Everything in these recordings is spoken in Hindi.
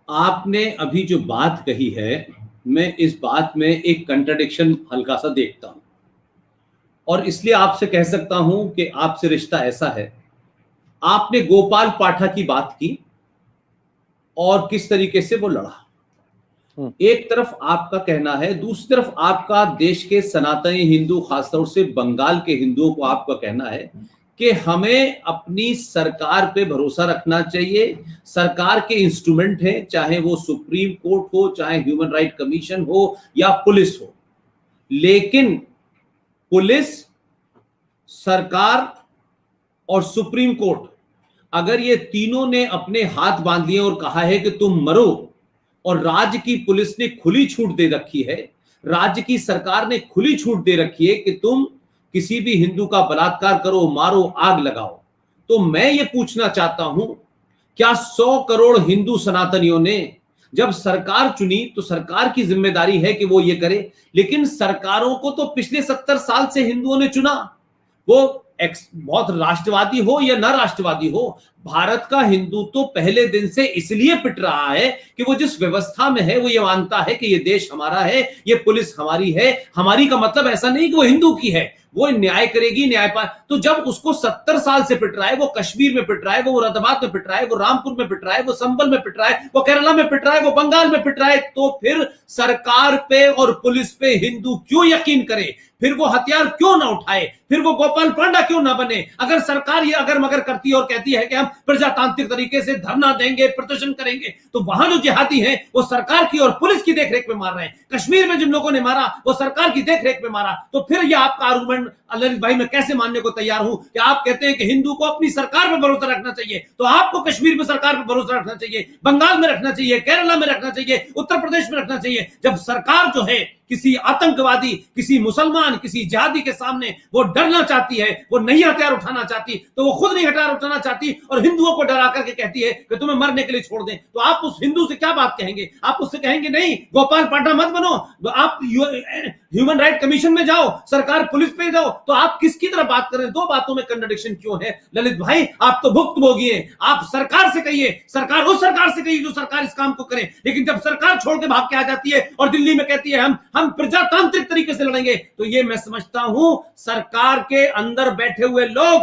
आपने अभी जो बात कही है, मैं इस बात में एक कंट्राडिक्शन हल्का सा देखता हूं और इसलिए आपसे कह सकता हूं कि आपसे रिश्ता ऐसा है। आपने गोपाल पाठक की बात की और किस तरीके से वो लड़ा। एक तरफ आपका कहना है, दूसरी तरफ आपका देश के सनातनी हिंदू, खासतौर से बंगाल के हिंदुओं को आपका कहना है कि हमें अपनी सरकार पे भरोसा रखना चाहिए। सरकार के इंस्ट्रूमेंट हैं, चाहे वो सुप्रीम कोर्ट हो, चाहे ह्यूमन राइट कमीशन हो या पुलिस हो, लेकिन पुलिस, सरकार और सुप्रीम कोर्ट, अगर ये तीनों ने अपने हाथ बांध लिए और कहा है कि तुम मरो, और राज्य की पुलिस ने खुली छूट दे रखी है, राज्य की सरकार ने खुली छूट दे रखी है कि तुम किसी भी हिंदू का बलात्कार करो, मारो, आग लगाओ, तो मैं ये पूछना चाहता हूं, क्या 100 करोड़ हिंदू सनातनियों ने जब सरकार चुनी तो सरकार की जिम्मेदारी है कि वो ये करे, लेकिन सरकारों को तो पिछले 70 साल से हिंदुओं ने चुना, वो बहुत राष्ट्रवादी हो या न राष्ट्रवादी हो, भारत का हिंदू तो पहले दिन से इसलिए पिट रहा है कि वो जिस व्यवस्था में है वो ये मानता है कि ये देश हमारा है, ये पुलिस हमारी है। हमारी का मतलब ऐसा नहीं कि वो हिंदू की है, वो न्याय करेगी, न्यायपाल। तो जब उसको 70 साल से पिट रहा है, वो कश्मीर में पिट रहा है, वो मुरादाबाद में पिट रहा है, वो रामपुर में पिट रहा है, वो संबल में पिट रहा है, वो केरला में पिट रहा है, वो बंगाल में पिट रहा है, तो फिर सरकार पे और पुलिस पे हिंदू क्यों यकीन करे? फिर वो हथियार क्यों ना उठाए? फिर वो गोपाल पांडा क्यों ना बने? अगर सरकार ये अगर मगर करती है और कहती है कि हम प्रजातांत्रिक तरीके से धरना देंगे, प्रदर्शन करेंगे, तो वहां जो जिहादी हैं वो सरकार की और पुलिस की देखरेख में मार रहे हैं। कश्मीर में जिन लोगों ने मारा वो सरकार की देखरेख में मारा। तो फिर ये आपका आर्गुमेंट ललित भाई मैं कैसे मानने को तैयार हूं कि आप कहते हैं कि हिंदू को अपनी सरकार पर भरोसा रखना चाहिए, तो आपको कश्मीर में सरकार पर भरोसा रखना चाहिए, बंगाल में रखना चाहिए, केरला में रखना चाहिए, उत्तर प्रदेश में रखना चाहिए। जब सरकार जो है किसी आतंकवादी, किसी मुसलमान, किसी जिहादी के सामने वो डरना चाहती है, वो नहीं हथियार उठाना चाहती, तो वो खुद नहीं हथियार उठाना चाहती और हिंदुओं को डरा करके कहती है कि तुम्हें मरने के लिए छोड़ दें, तो आप उस हिंदू से क्या बात कहेंगे? आप उससे कहेंगे नहीं गोपाल पांडा मत बनो, आप ह्यूमन राइट कमीशन में जाओ, सरकार पुलिस पे जाओ, तो आप किसकी तरह बात कर रहे हैं? दो बातों में कंट्राडिक्शन क्यों है ललित भाई? आप तो भुक्तभोगी हैं। आप सरकार से कहिए, सरकार उस सरकार से कहिए जो सरकार इस काम को करे, लेकिन जब सरकार छोड़ के भाग के आ जाती है और दिल्ली में कहती है हम प्रजातांत्रिक तरीके से लड़ेंगे, तो ये मैं समझता हूं सरकार के अंदर बैठे हुए लोग,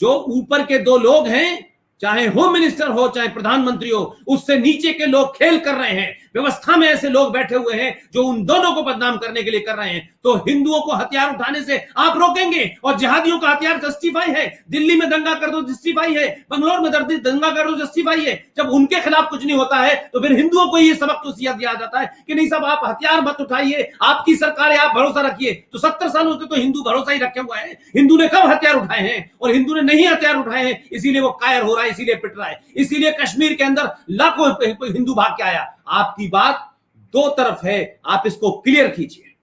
जो ऊपर के दो लोग हैं, चाहे होम मिनिस्टर हो चाहे प्रधानमंत्री हो, उससे नीचे के लोग खेल कर रहे हैं। व्यवस्था में ऐसे लोग बैठे हुए हैं जो उन दोनों को बदनाम करने के लिए कर रहे हैं। तो हिंदुओं को हथियार उठाने से आप रोकेंगे और जिहादियों का हथियार जस्टिफाई है। दिल्ली में दंगा कर दो जस्टिफाई है, बंगलोर में दंगा कर दो जस्टिफाई है। जब उनके खिलाफ कुछ नहीं होता है तो फिर हिंदुओं को ये सबक तो दिया जाता है कि नहीं साहब आप हथियार मत उठाइए, आपकी सरकार है, आप भरोसा रखिए। तो 70 सालों से तो हिंदू भरोसा ही रखे हुआ है। हिंदू ने कब हथियार उठाए हैं? और हिंदू ने नहीं हथियार उठाए हैं, इसीलिए वो कायर हो रहा है, इसीलिए पिट रहा है, इसीलिए कश्मीर के अंदर लाखों हिंदू भाग के आया। आपकी बात दो तरफ है, आप इसको क्लियर कीजिए।